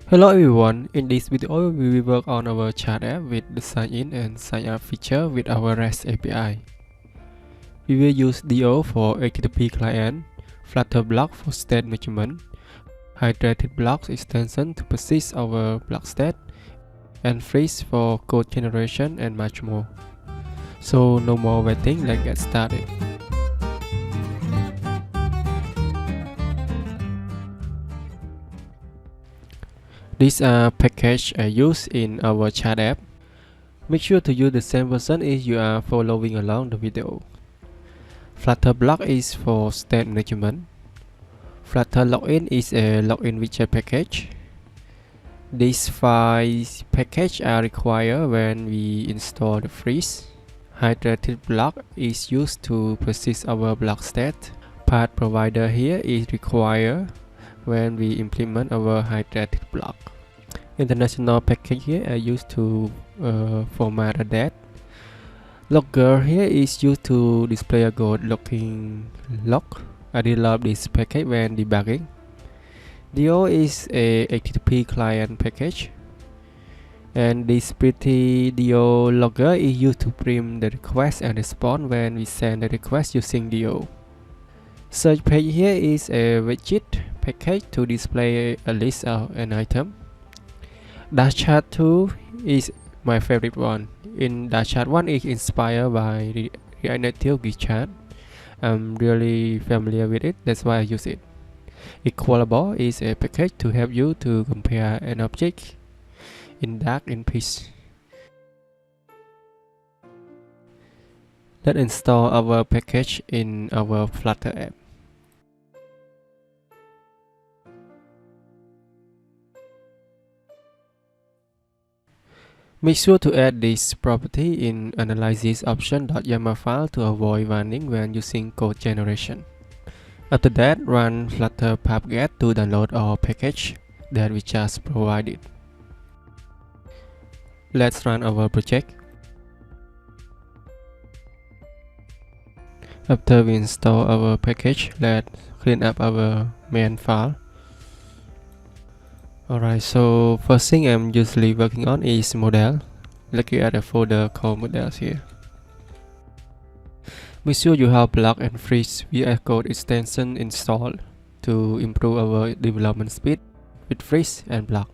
Hello everyone, in this video we will work on our chat app with the sign in and sign up feature with our REST API. We will use DO for HTTP client, Flutter block for state measurement, hydrated blocks extension to persist our block state, and freeze for code generation and much more. So no more waiting, let's get started. These are packages I use in our chat app. Make sure to use the same version if you are following along the video. Flutter block is for state management. Flutter login is a login widget package. These 5 packages are required when we install the freeze. Hydrated block is used to persist our block state. Path provider here is required when we implement our hydrated block. International package here I used to format a dat. Logger here is used to display a good looking log. I did love this package when debugging. DO is a HTTP client package, and this pretty DO logger is used to print the request and response when we send the request using DO. Search page here is a widget package to display a list of an item. Dashchat 2 is my favorite one. In Dashchat 1 is inspired by React Native Gchat. I'm really familiar with it, that's why I use it. Equalable is a package to help you to compare an object in dark and pitch. Let's install our package in our Flutter app. Make sure to add this property in analysis option.yaml file to avoid warning when using code generation. After that, run flutter pub-get to download our package that we just provided. Let's run our project. After we install our package, let's clean up our main file. Alright, so first thing I'm usually working on is model. Let's create a folder called models here. Make sure you have block and freeze VS Code extension installed to improve our development speed with freeze and block.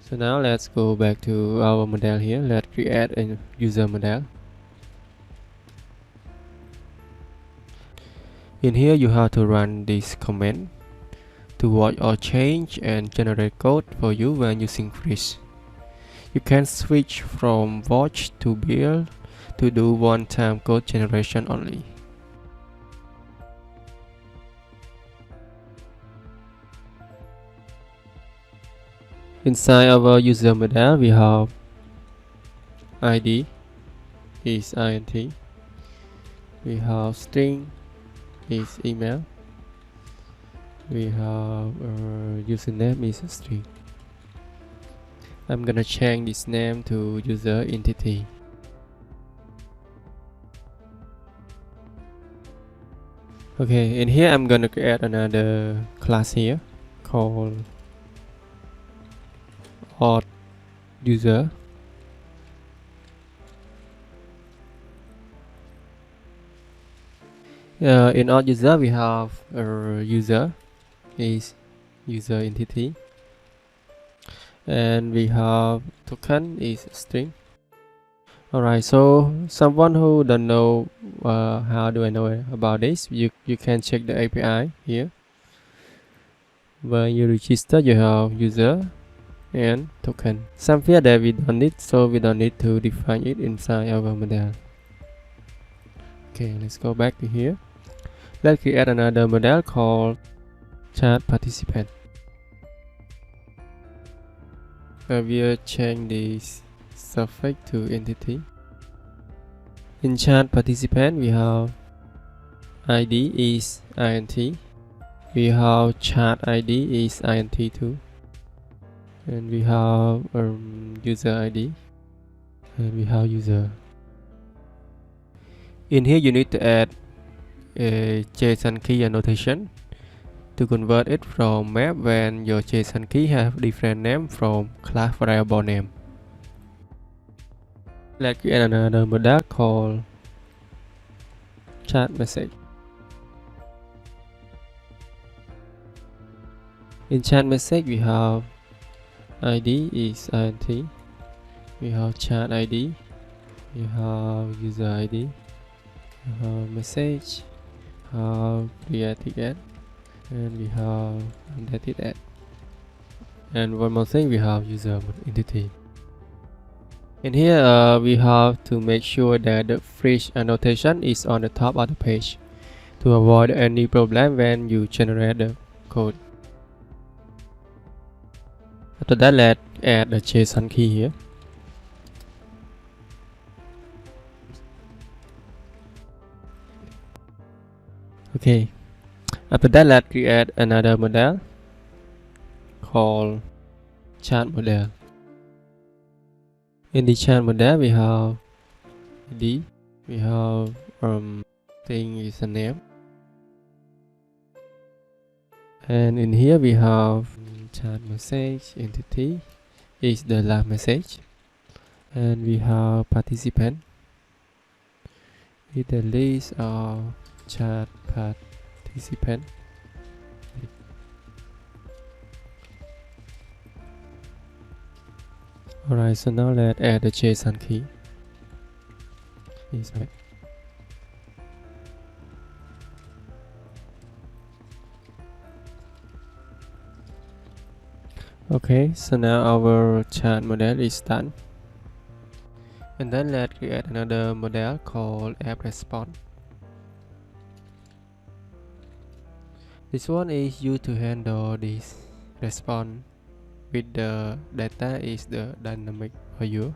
So now let's go back to our model here. Let's create a user model. In here you have to run this command to watch or change and generate code for you when using freeze. You can switch from watch to build to do one-time code generation only. Inside our user model we have ID is int, we have string is email, we have username is string. I'm gonna change this name to user entity. Okay, in here I'm gonna create another class here called Auth user. In Auth user we have a user is user entity, and we have token is string. Alright, so someone who don't know how do I know about this, you can check the API here. When you register you have user and token. Some field that we don't need, so we don't need to define it inside our model. Okay, let's go back to here. Let's create another model called chat participant. We'll change this suffix to entity. In chat participant we have ID is int, we have chat ID is int too, and we have user ID, and we have user. In here you need to add a JSON key annotation to convert it from map when your JSON key have different name from class variable name. Let's create another model called chat message. In chat message, we have ID is int, we have chat ID, we have user ID, we have message, have created ad, and we have undated ad. And one more thing, we have user entity. In here, we have to make sure that the freeze annotation is on the top of the page to avoid any problem when you generate the code. After that, let's add the JSON key here. Okay. After that, let's create another model called chat model. In the chat model, we have ID, we have thing is a name, and in here we have chat message entity is the last message, and we have participant with the list of chat participant. Alright, so now let's add the JSON key. Right. Okay, so now our chat model is done. And then let's create another model called app response. This one is used to handle this response with the data is the dynamic value,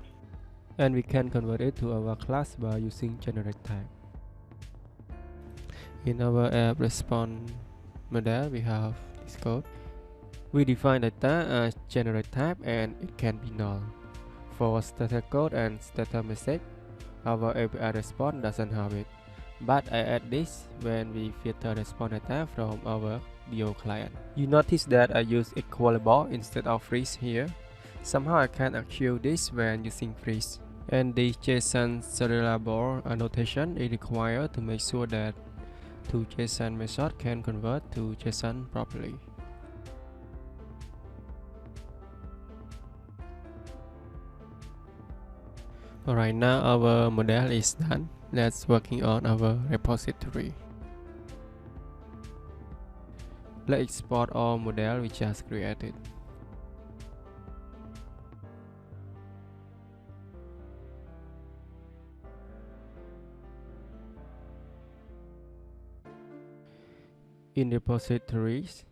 and we can convert it to our class by using generate type. In our app response model, we have this code. We define data as generate type and it can be null. For static code and static message, our API response doesn't have it. But I add this when we filter response data from our BO client. You notice that I use equalable instead of freeze here. Somehow I can't achieve this when using freeze. And the JSON serializable annotation is required to make sure that two JSON methods can convert to JSON properly. Alright, now our model is done. Let's working on our repository. Let's export our model we just created. In repositories,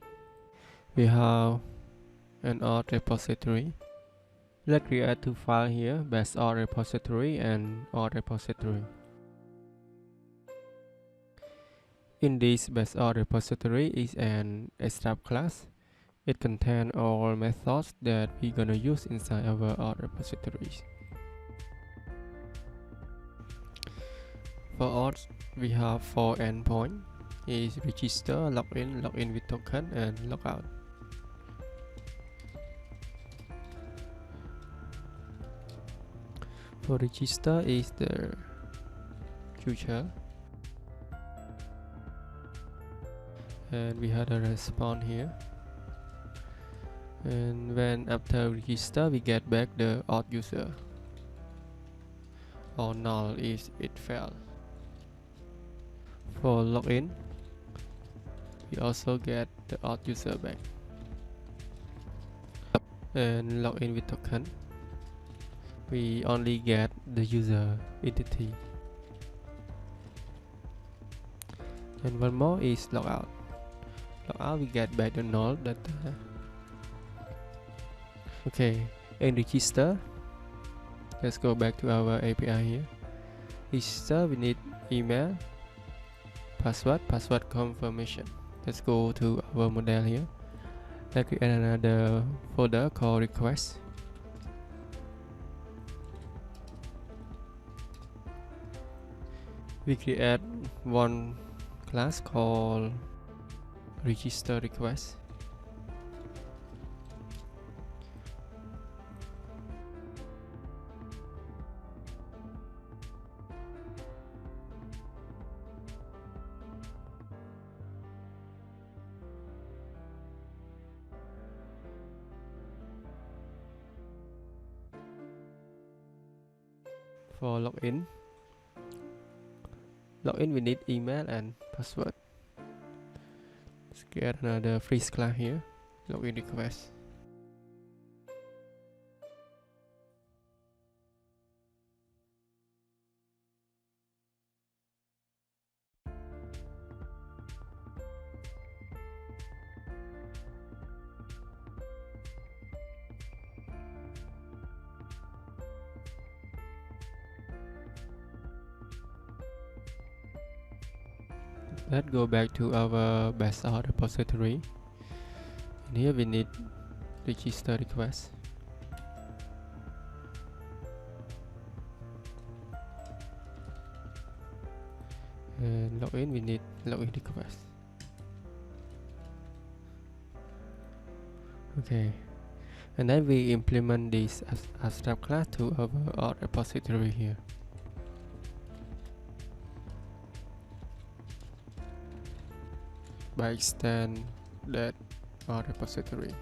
we have an Auth repository. Let's create two files here, base Auth repository and Auth repository. In this base Auth repository is an extract class. It contains all methods that we're gonna use inside our Auth repositories. For Auth, we have 4 endpoints. Is register, login with token, and logout. For register is the user, and we had a response here. And when after register, we get back the auth user, or null is it failed. For login, we also get the auth user back. And login with token, we only get the user entity. And one more is logout. Logout, we get back the null data. Okay, in register, let's go back to our API here. Register, we need email, password confirmation. Let's go to our model here. Let's create another folder called request. We create one class called register request. For login, we need email and password. Let's get another freeze class here, login request. Let's go back to our base auth repository. And here we need register request. And login, we need login request. Okay. And then we implement this as abstract class to our auth repository here. By extend that auth repository,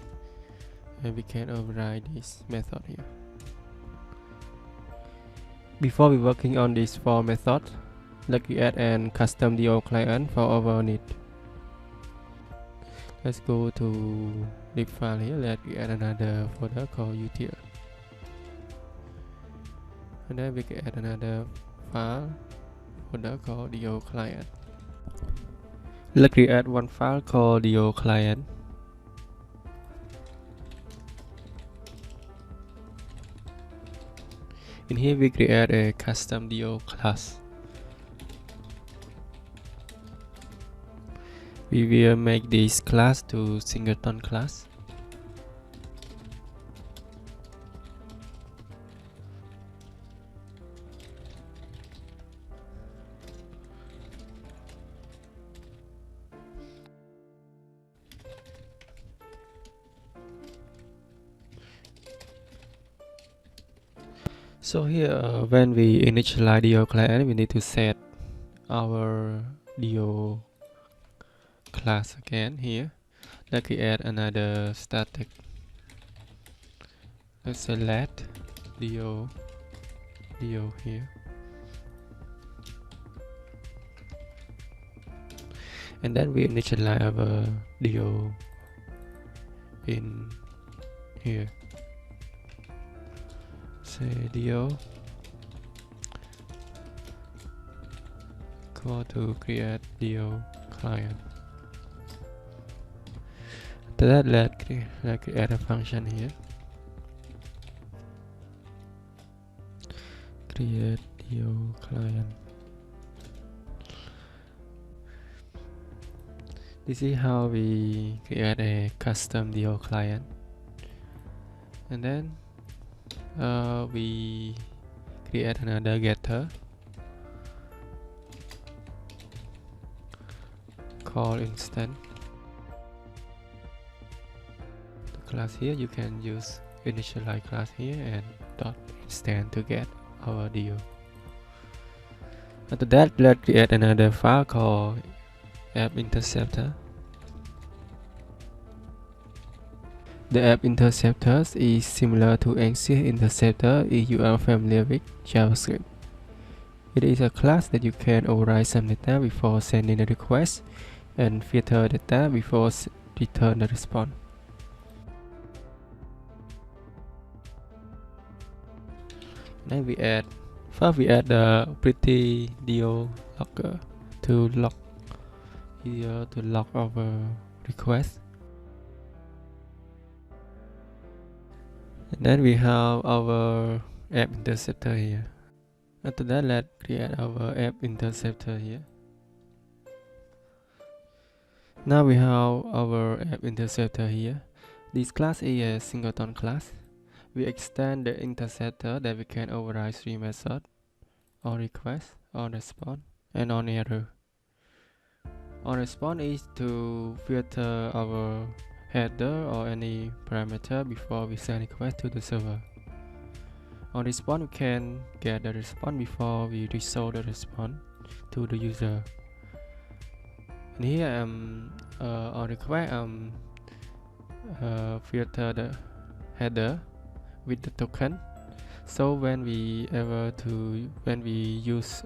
and we can override this method here. Before we working on this for method, let's create an custom DO client for our need. Let's go to lib file here. Let's create another folder called util, and then we create another file folder called DO client. Let's create one file called DO client. In here we create a custom DO class. We will make this class to singleton class. So here, when we initialize DO client, we need to set our DO class again here. Let's create another static. Let's select DO here. And then we initialize our DO in here. Say DO equal to create DO client. After that, let's create a function here. Create DO client. This is how we create a custom DO client. And then we create another getter call instance. The class here, you can use initialize class here and dot instance to get our DO. After that, let's create another file called app interceptor. The app interceptors is similar to exit interceptor if you are familiar with JavaScript. It is a class that you can override some data before sending a request and filter data before return the response. Then we add the pretty DO logger to log our request. And then we have our app interceptor here. After that, let's create our app interceptor here. Now we have our app interceptor here. This class is a singleton class. We extend the interceptor that we can override 3 methods: on request, on response, and on error. On response is to filter our header or any parameter before we send request to the server. On response, we can get the response before we resolve the response to the user. And here on request filter the header with the token. So when we use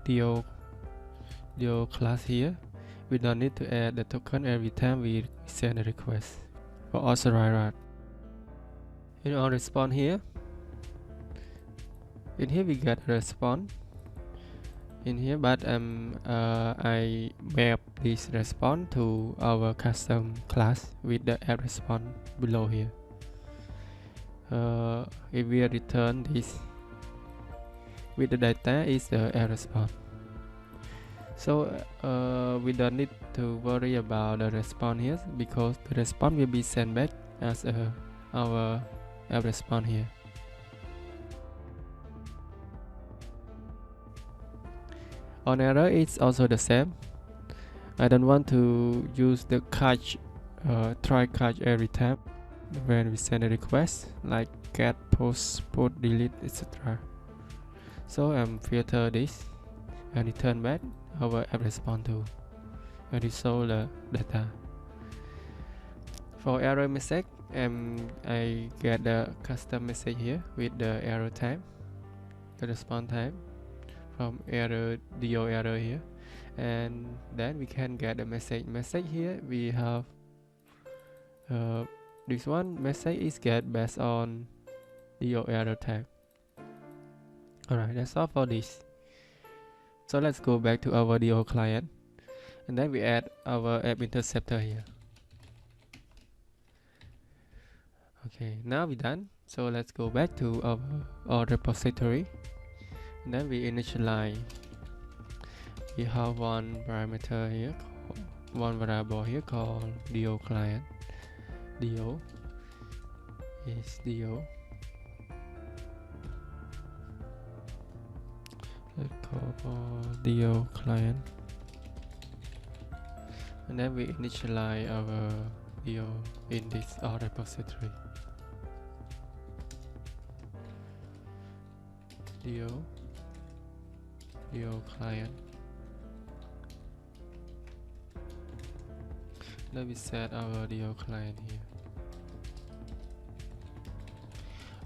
DO class here, we don't need to add the token every time we send a request for authorized. In our response here, in here we get a response in here, but I map this response to our custom class with the add response below here. If we return this with the data is the add response. So we don't need to worry about the response here because the response will be sent back as our add response here. On error, it's also the same. I don't want to use the catch, try catch every time when we send a request, like get, post, put, delete, etc. So filter this and return back our app response to and resolve the data. For error message, I get the custom message here with the error type, the response type from error DO error here, and then we can get the message here. We have this one message is get based on DO error type. Alright, that's all for this. So let's go back to our DO client, and then we add our app interceptor here. Okay, now we're done. So let's go back to our repository, and then we initialize. We have one parameter here, one variable here called DO client. DO is DO. Let's call DO client, and then we initialize our DO in this repository. DO client. Then we set our DO client here.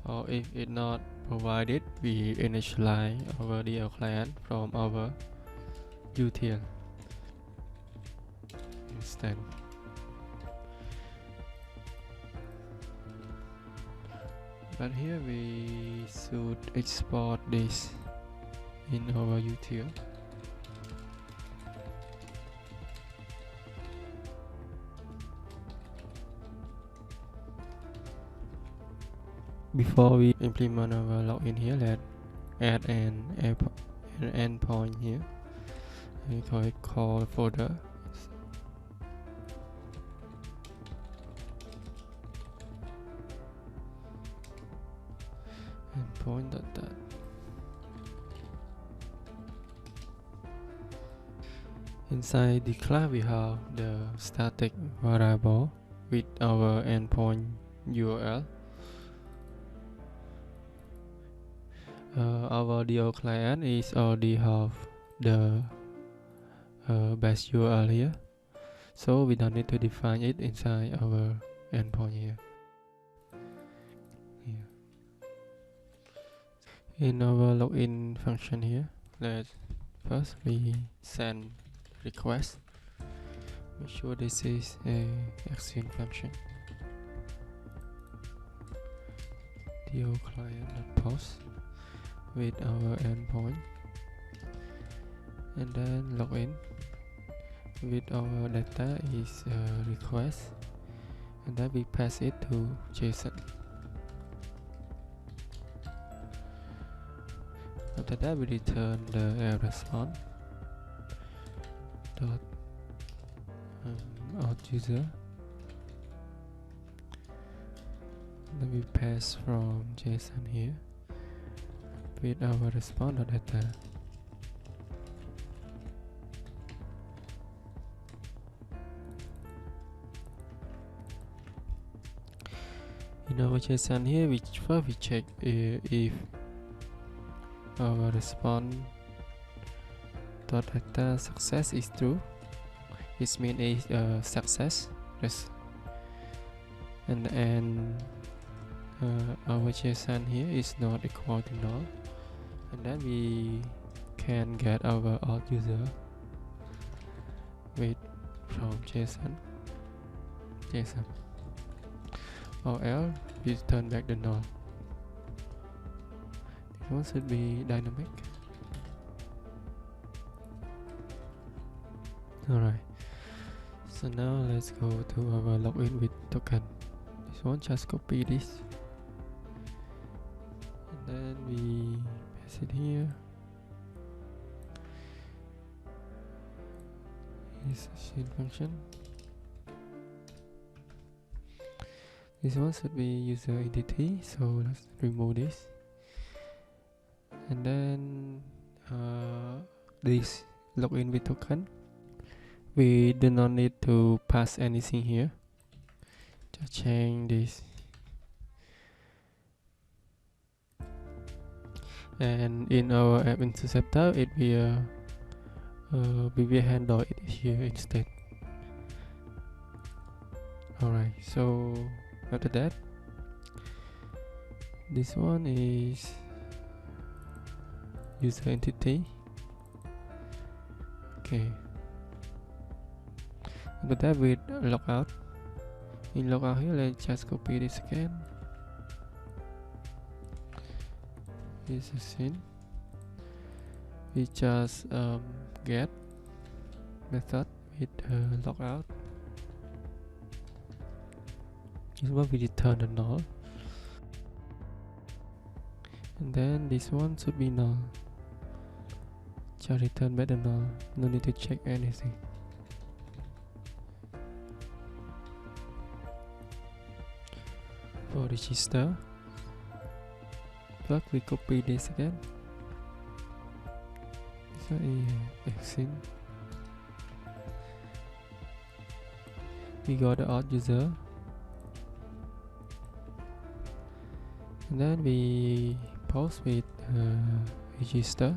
Or if it's not provided, we initialize our DO client from our util instead. But here we should export this in our util. Before we implement our login here, let's add an endpoint here. We call it call folder. Endpoint dot. Inside the class we have the static variable with our endpoint URL. Our DO client is already have the base URL here, so we don't need to define it inside our endpoint here. In our login function here, let's first we send request. Make sure this is a action function. DO client.post with our endpoint, and then login with our data is request, and then we pass it to JSON. After that, we return the response dot auth user. Then we pass from JSON here with our response data. In our JSON here, first we check if our response data success is true. It means it's a success. And our JSON here is not equal to null, and then we can get our auth user with from JSON, or else we return back the null. This one should be dynamic. Alright, so now let's go to our login with token. This one, just copy this, and then we paste it here. Is a shell function. This one should be user entity, so let's remove this. And then this login with token, we do not need to pass anything here. Just change this, and in our app interceptor, we will handle it here instead. Alright, so after that, this one is user entity. Okay, after that with logout. In logout here, let's just copy this again. This is in. We just get method with logout. This one we return the null, and then this one should be null. Just return back the null. No need to check anything. For register, first we copy this again. So exit. We got the auth user, and then we post with register,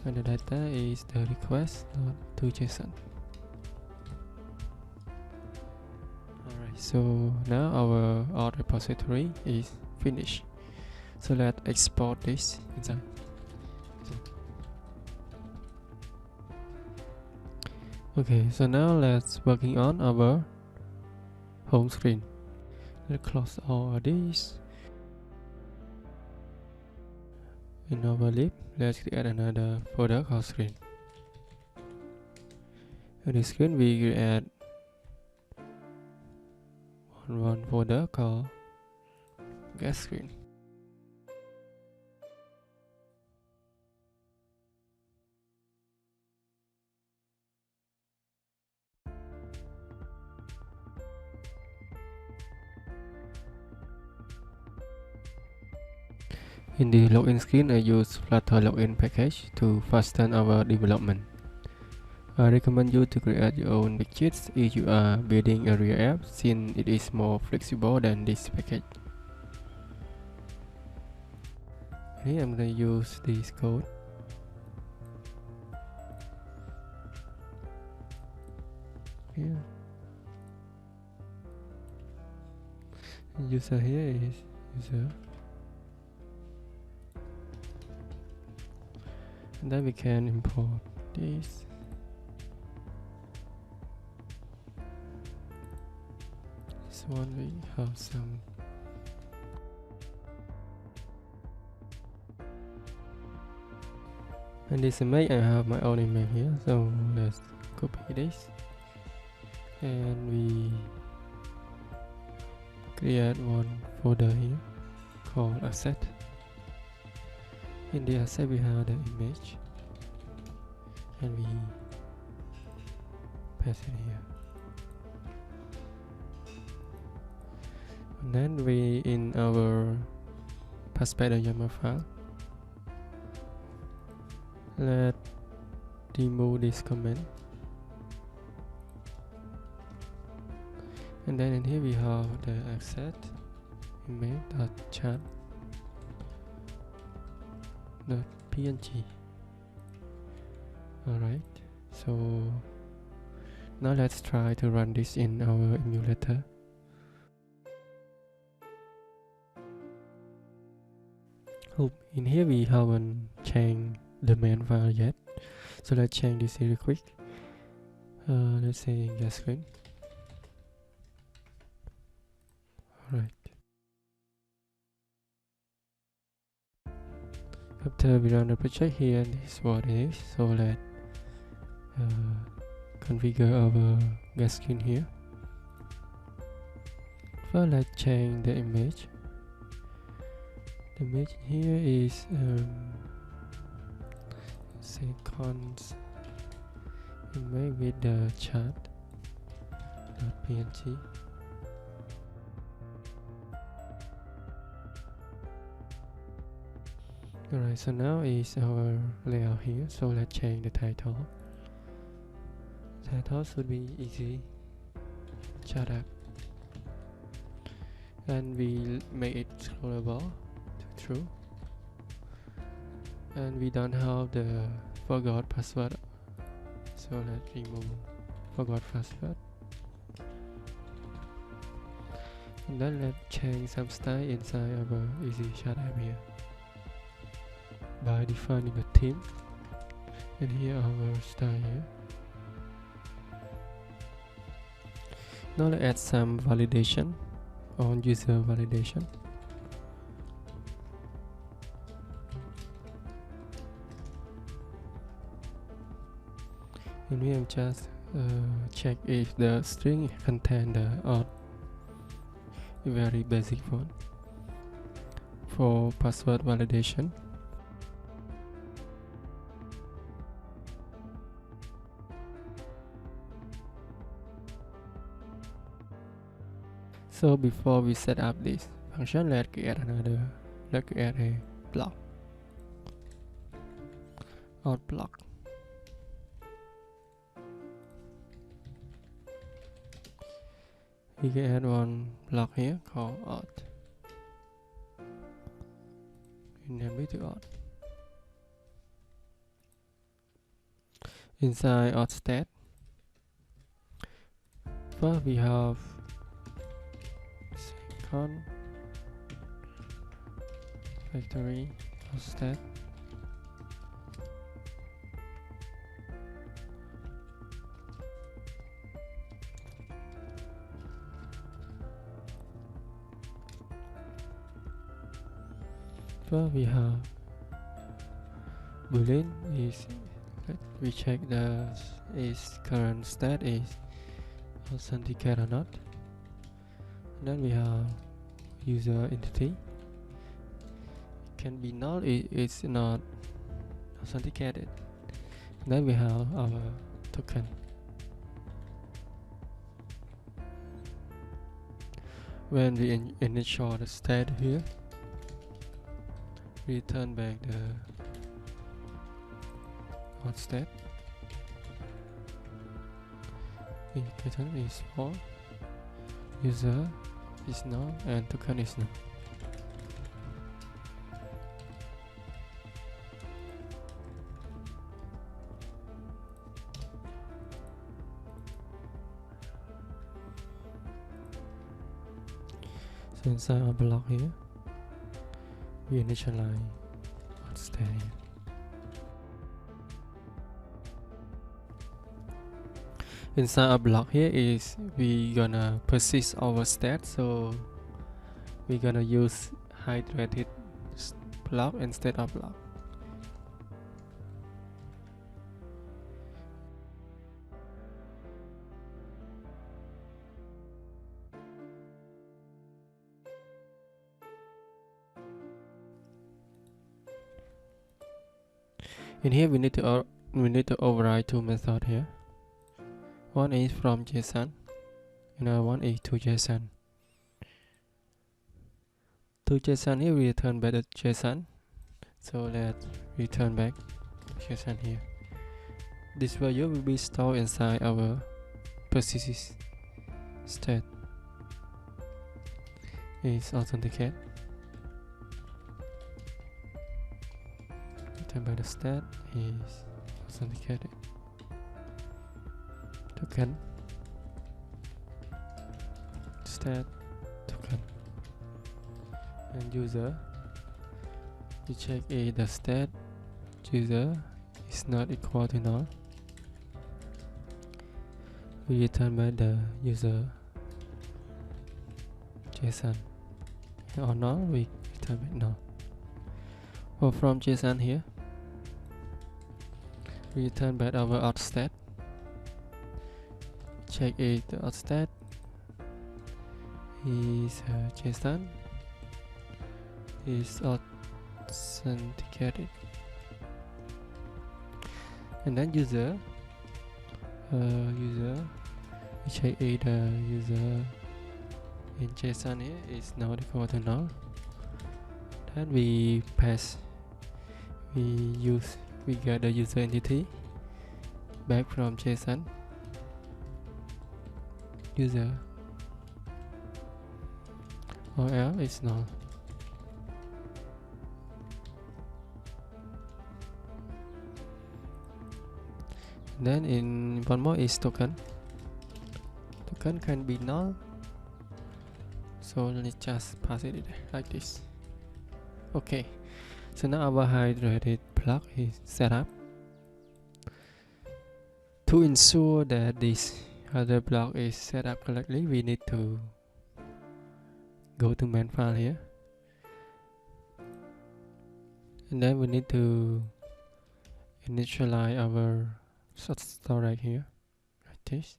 and the data is the request, not to JSON. Alright, so now our auth repository is finished. So let's export this inside. Okay, so now let's working on our home screen. Let's close all of these. In our lib, let's create another folder called screen. In this screen, we create one folder called get screen. In the login screen, I use Flutter login package to fasten our development. I recommend you to create your own widgets if you are building a real app, since it is more flexible than this package. Here I'm going to use this code. Here. User here is user. And then we can import this. This one we have some. And this image, I have my own image here, so let's copy this, and we create one folder here called asset. In the asset we have the image, and we paste it here. And then we, in our passpath.yaml file, let's remove this comment, and then in here we have the asset, image.chat.png. Alright, so now let's try to run this in our emulator. In here we haven't changed the main file yet, so let's change this really quick. Let's say gas screen. Alright. After we run the project here, this is what it is. So let's configure our gas screen here. First, let's change the image. The image here is say cons image with the chat.png. Alright, so now is our layout here. So let's change the title. Title should be easy chat app, and we make it scrollable to true, and we don't have the forgot password, so let's remove forgot password. And then let's change some style inside our easy chat app here by defining a theme, and here our style here. Now let's add some validation on user validation. And we have just check if the string contain the auth, a very basic one for password validation. So before we set up this function, let's create a block, auth block. We can add one block here called auth. Name it to auth. Inside auth stat, first we have con factory auth stat. First we have boolean is, we check the is current state is authenticate or not. And then we have user entity, it can be null, it's not authenticated. And then we have our token. When we initial the state here, return back the auth state. Indicator is false, user is null, and token is null. So inside our block here, we initialize auth state here. Inside our block here is we gonna persist our state, so we gonna use hydrated block instead of block. In here we need to override two methods here. One is from JSON, another one is to JSON. To JSON here we return back the JSON, so let's return back JSON here. This value will be stored inside our persisted state. is authenticate. Return by the stat is authenticated. Token stat token, and user, we check if the stat user is not equal to null. We return by the user JSON, or null we return by null. Or from JSON here, we return by our auth stat. Check if the auth stat is JSON is authenticated, and then user we check if the user in JSON here is not equal to null. Then we pass, we get the user entity back from JSON. User or else it's null. Then in one more is token. Token can be null, so let's just pass it like this. Okay, so now our hydrated block is set up. To ensure that this other block is set up correctly, we need to go to main file here, and then we need to initialize our storage here like this.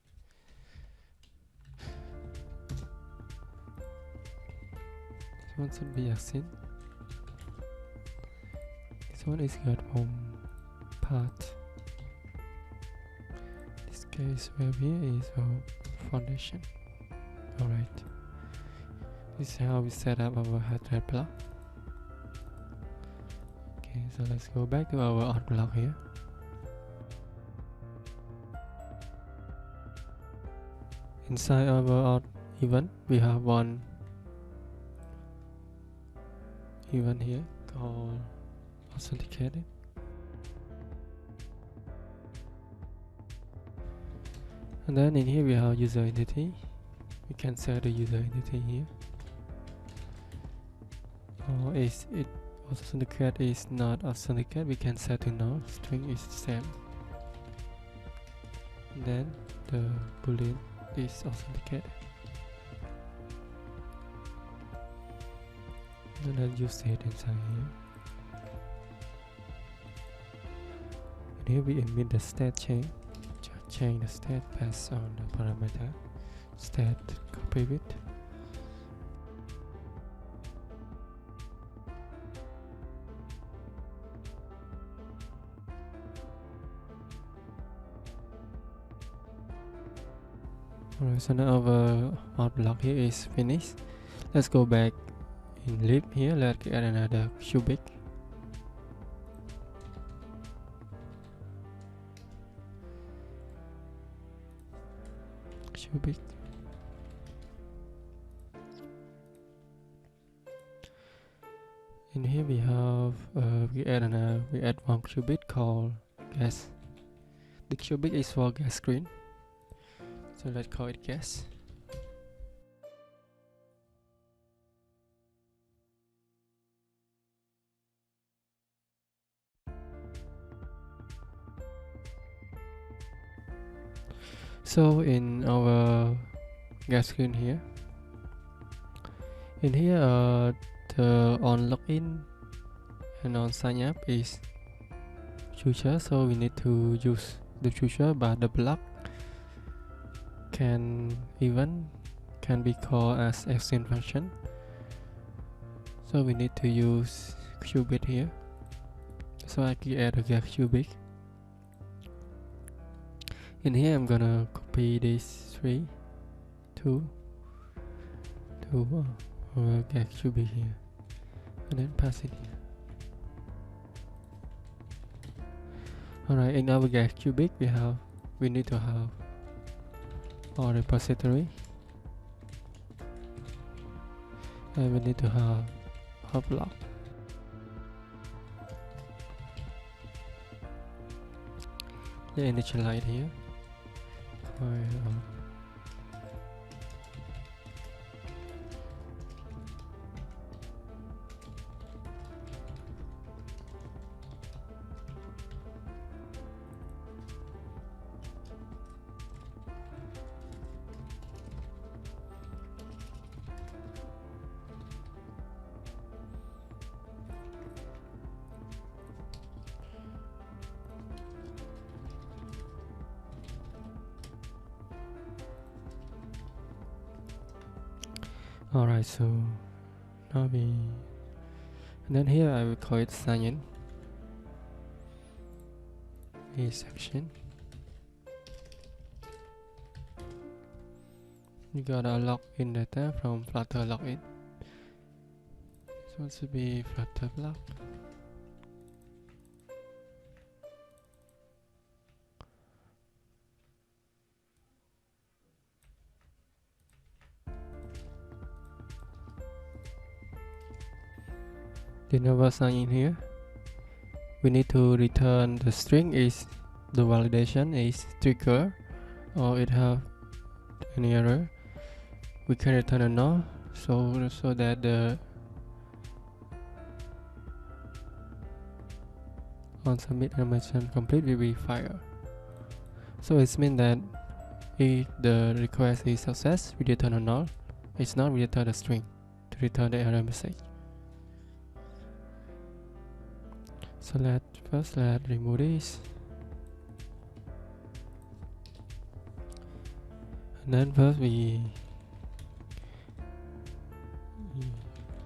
This one should be accent. This one is got from path. This case web here is our foundation. Alright, this is how we set up our hard block. Okay, so let's go back to our auth block here. Inside our auth event, we have one event here called authenticated. And then in here we have user entity. We can set the user entity here. Or is it authenticated is not authenticated, we can set to null. String is the same. And then the boolean is authenticated. And then use it inside here. And here we emit the state chain. Change the state based on the parameter state copy it. Alright, so now our auth block here is finished. Let's go back in lib here. Let's add another cubit. In here we have we add one cubit called gas. The cubit is for gas screen, so let's call it gas. So in our gas screen here, in here the on login and on sign up is future, so we need to use the future, but the block can be called as extend function, so we need to use cubit here. So I can add a gas cubit. In here I'm gonna copy this 2 gas cubit here, and then pass it here. Alright, in our gas cubit we need to have our repository. and we need to have a block. The initialize here. Alright, so now and then here I will call it sign in. A section. You got a login data from Flutter login. This one should be Flutter block. Then our sign in here, we need to return the string is the validation is trigger or it have any error. We can return a null so that the on submit animation complete will be fired. So it means that if the request is success, we return a null. It's not, we return a string to return the error message. So let's remove this, and then first we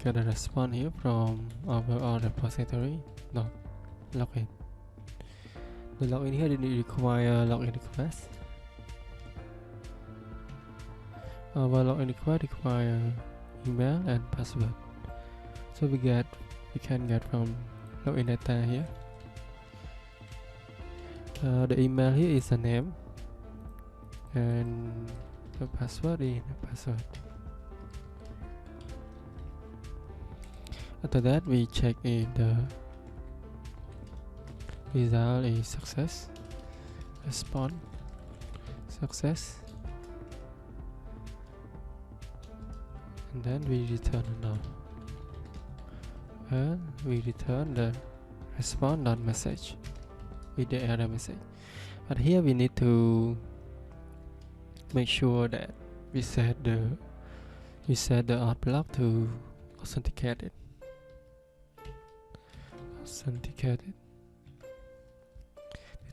get a response here from our repository. No, login. The login here didn't require login request. Our login request require email and password. So we can get from login data here. The email here is a name, and the password is the password. After that, we check if the result is success. Response success, and then we return a null. And we return the response.message with the error message. But here we need to make sure that we set the auth block to authenticate it.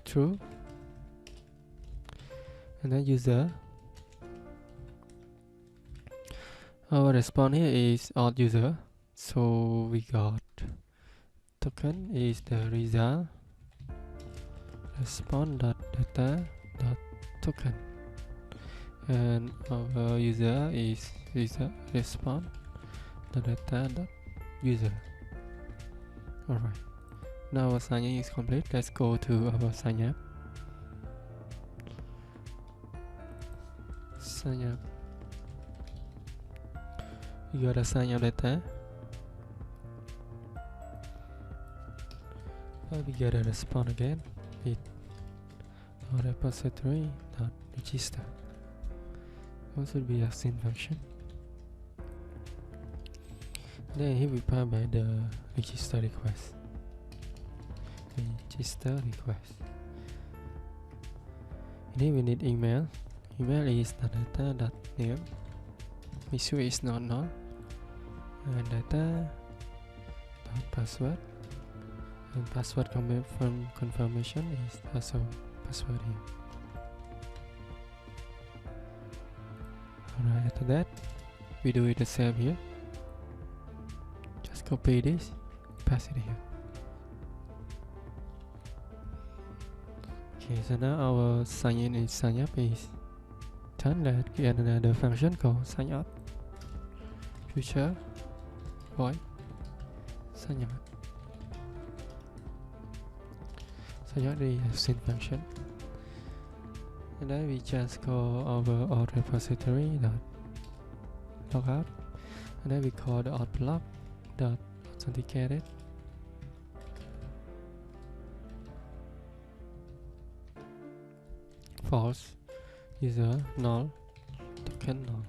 True. And then user. Our response here is auth user. So we got token is the result response.data.token, and our user is response.data.user. Alright, now our sign-in is complete. Let's go to our sign up. You got a sign up data. We get a response again with our repository.register. What should be a syn function. Then here we pass by the register request. And here we need email. Email is the data.name. Make sure it's not null. And data.password. And password confirmation is also password here. Alright, after that we do it the same here. Just copy this, pass it here. Okay, so now our sign up is done. Let's get another function called sign up. Future void sign up. Sign up the syn function. And then we just call our auth repository logout, and then we call the auth block dot authenticated. False, user null, token null.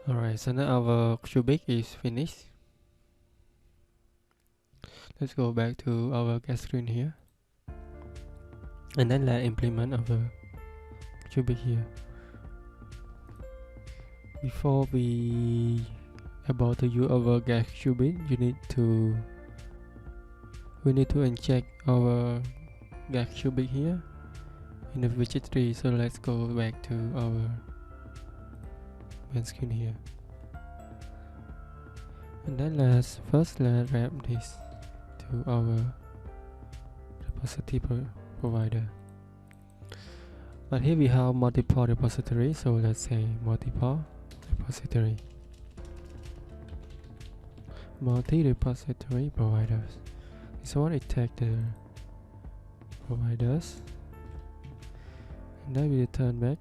Alright, so now our cubic is finished. Let's go back to our get screen here, and then let's implement our cubic here. Before we able to use our get cubic, we need to inject our get cubic here in the widget tree. So let's go back to our main screen here, and then let's wrap this to our repository provider. But here we have multiple repositories, so let's say multiple repository, multi-repository providers. This one it take the providers, and then we return back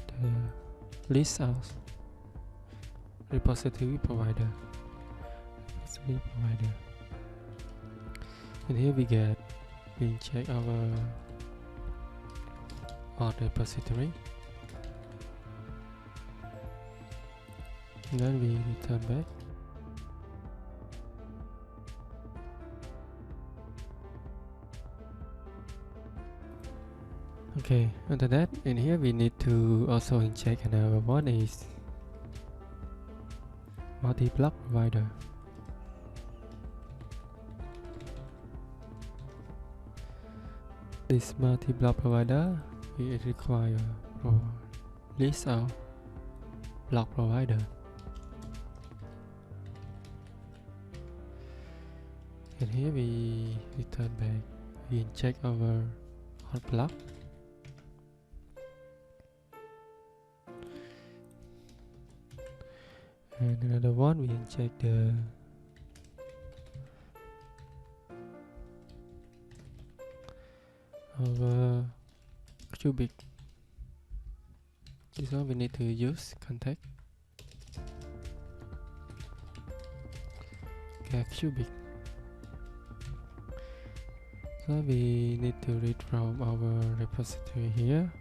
the list of repository provider. And here we check our auth repository, and then we return back. Okay, after that, in here we need to also inject another one is multi-block provider. This multi-block provider it require list of block provider. And here we return back, we inject our auth block. And another one we inject the our cubic. This one we need to use contact get cubic. So we need to read from our repository here.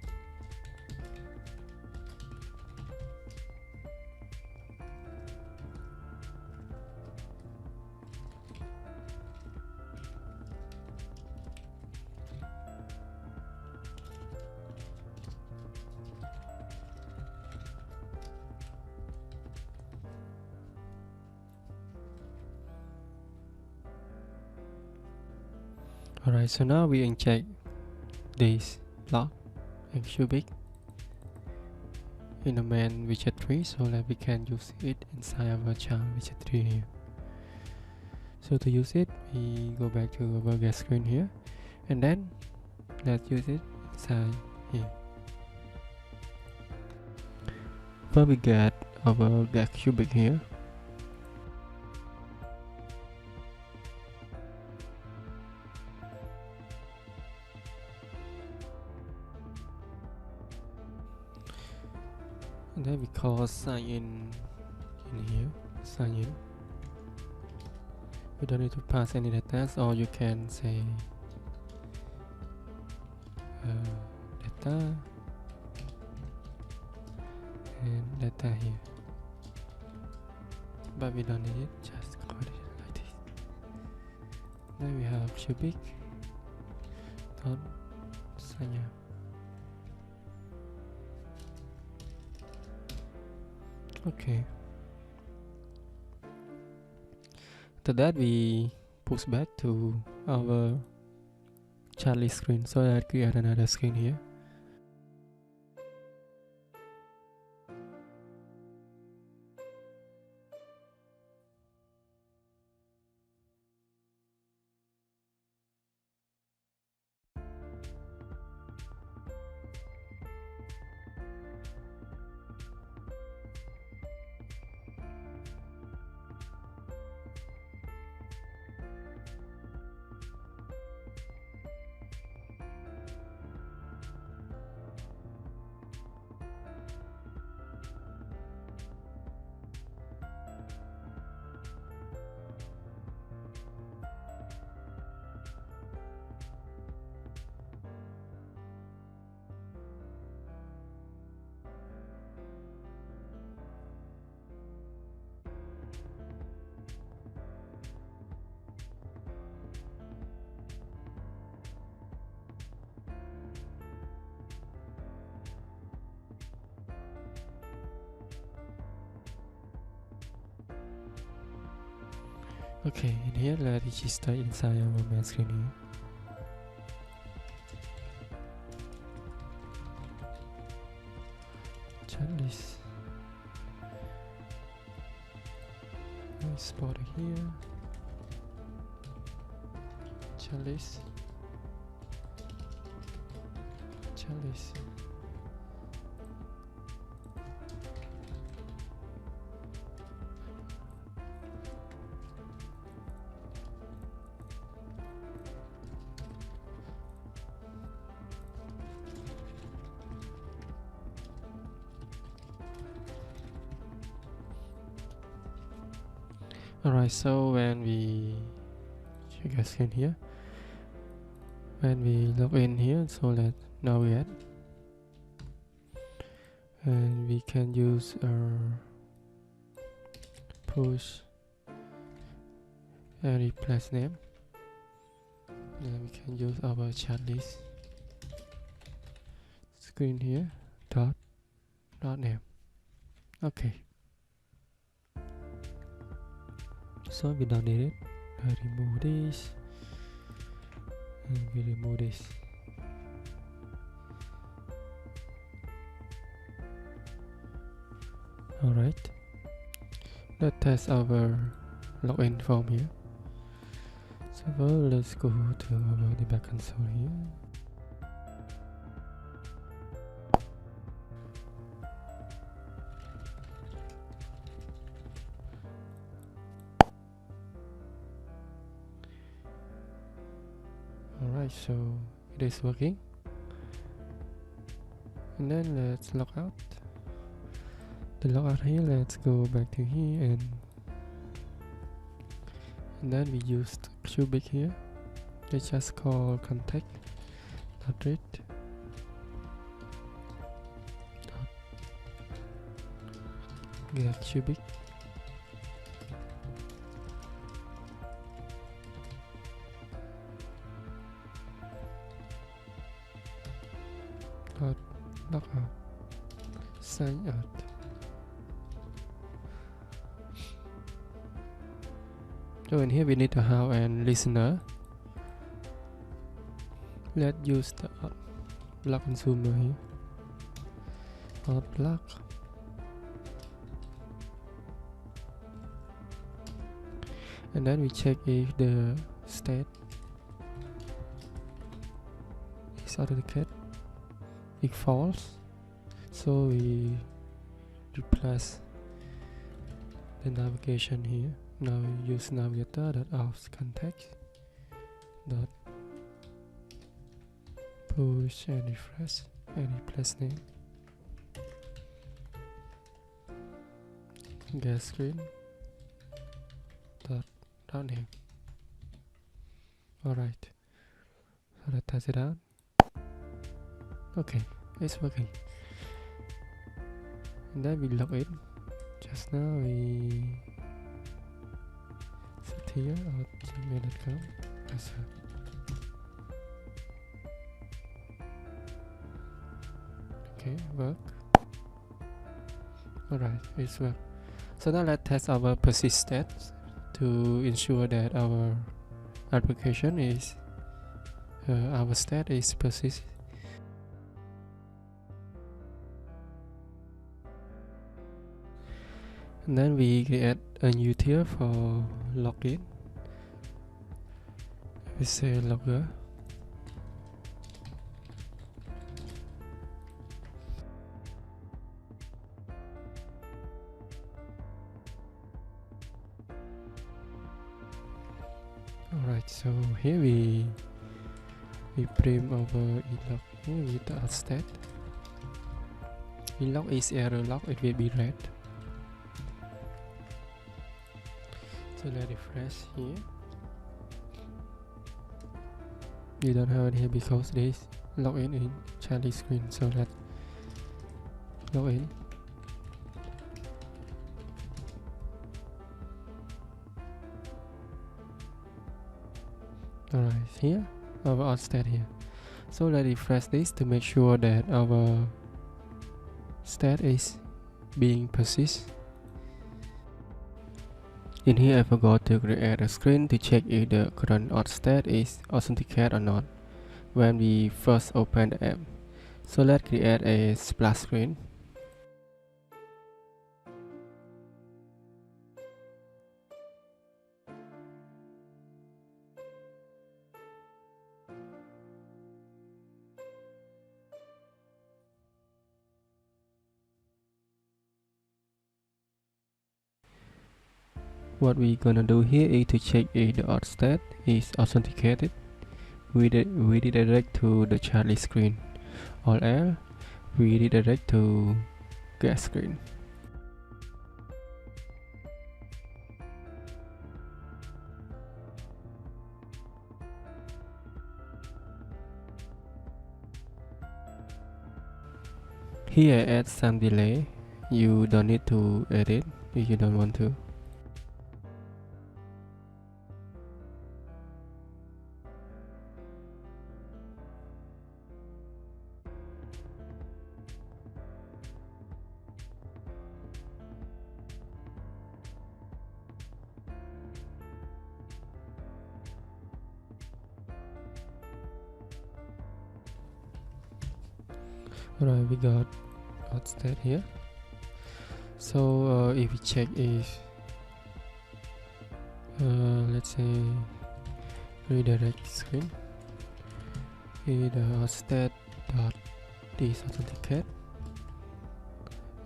Alright, so now we inject this block and cubic in the main widget tree so that we can use it inside our child widget tree here. So to use it, we go back to our get screen here, and then let's use it inside here. First we get our get cubic here. And then we call sign in here, sign in. We don't need to pass any data, or you can say data and data here, but we don't need it, just call it like this. Then we have cubic dot sign up. Okay. After that, we push back to our chat list screen, so that create another screen here. Okay, in here let's register inside our main screen here. Checklist. Export it here. Checklist. Checklist. Alright, so when we check our screen here, when we log in here, so let's navigate, and we can use push and replace name, and we can use our chat list screen here dot name. Okay, so we don't need it. I remove this and we remove this. Alright, let's test our login form here. So let's go to our debug console here. Alright, so it is working. And then let's log out. The logout here, let's go back to here, and then we used cubit here. Let's just call contact read get cubit dot logout sign out. So in here we need to have a listener. Let's use the block consumer here. Auth block. And then we check if the state is authenticated. If false, so we replace the navigation here. Now use navigator.auth context dot push and refresh and replace name. Get screen dot name. Alright, so let's test it out. Okay, it's working. And then we log in. Just now we set here at gmail.com password. Okay, work. Alright, it's work. So now let's test our persisted to ensure that our application is our state is persist. And then we create a new tier for login. We say logger. Alright, so here we print our elog here with the state. Elog is error log, it will be red. So let's refresh here. You don't have it here because this login in Charlie screen. So let's log in. Alright, here our auth state here. So let's refresh this to make sure that our state is being persist. In here I forgot to create a screen to check if the current auth state is authenticated or not when we first open the app. So let's create a splash screen. What we're gonna do here is to check if the auth state is authenticated. We redirect to the Charlie screen, or else we redirect to guest screen. Here I add some delay. You don't need to edit if you don't want to. Alright, we got auth state here. So if we check if let's say redirect screen, if the auth state dot is authenticate,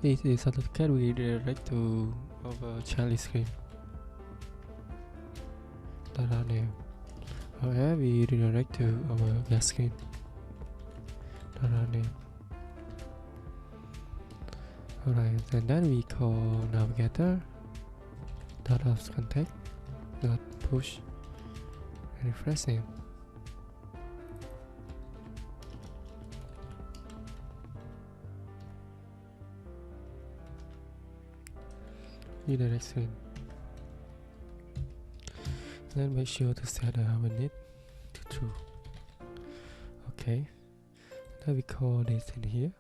it is authenticate, we redirect to our Charlie screen. Name. However, we redirect to our guest screen. Name. Alright, and then we call navigator dot of contact dot push refresh name. Redirect screen. Then make sure to set the init to true. Okay. Then we call this in here.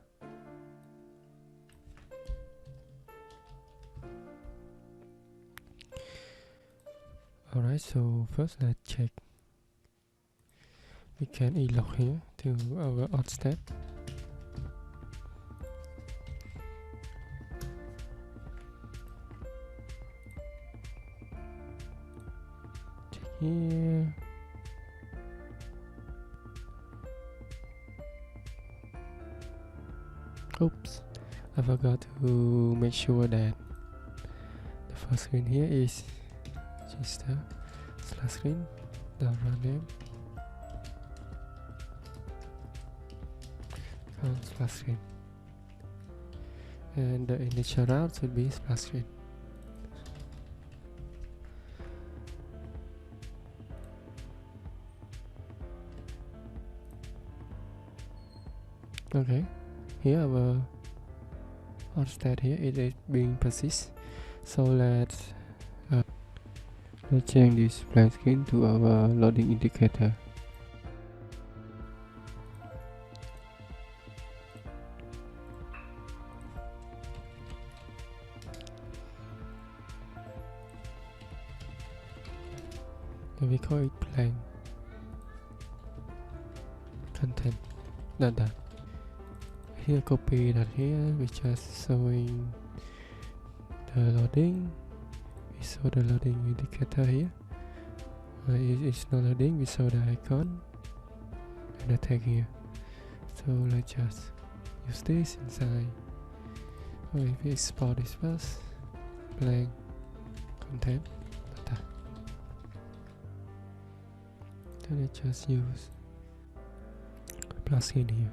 Alright, so first let's check. We can e-log here to our auth state. Check here. Oops, I forgot to make sure that the first screen here is register slash screen run name slash screen, and the initial route should be splash screen. Okay, here our auth state here it is being persist. So let's change this splash screen to our loading indicator. And we call it blank content data. Here copy that here, we just showing the loading. We show the loading indicator here. It's not loading, we show the icon and the tag here. So let's just use this inside. Or if we export this first, blank content data. Then let's just use plugin here.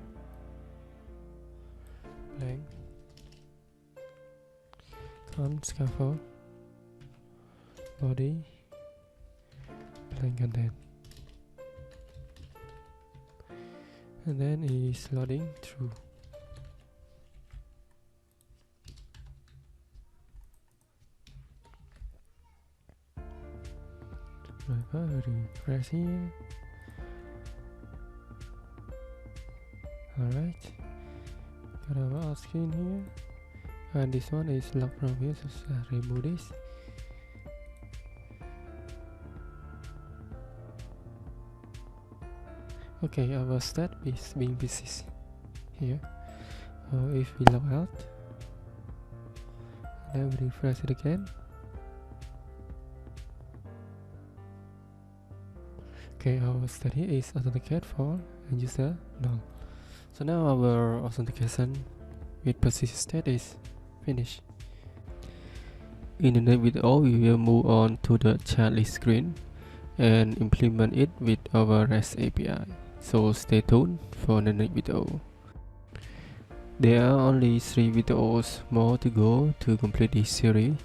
Blank scaffold body blank content, and then is loading through. Refresh here. Alright, got our auth screen here, and this one is locked from here, so remove this Okay, our state is being persisted here. If we log out, then we refresh it again. Okay, our state here is authenticate for end user no. So now our authentication with persisted state is finished. In the next video, we will move on to the chat list screen and implement it with our REST API. So stay tuned for the next video. There are only 3 videos more to go to complete this series.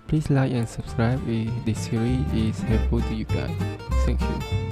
Please like and subscribe if this series is helpful to you guys. Thank you.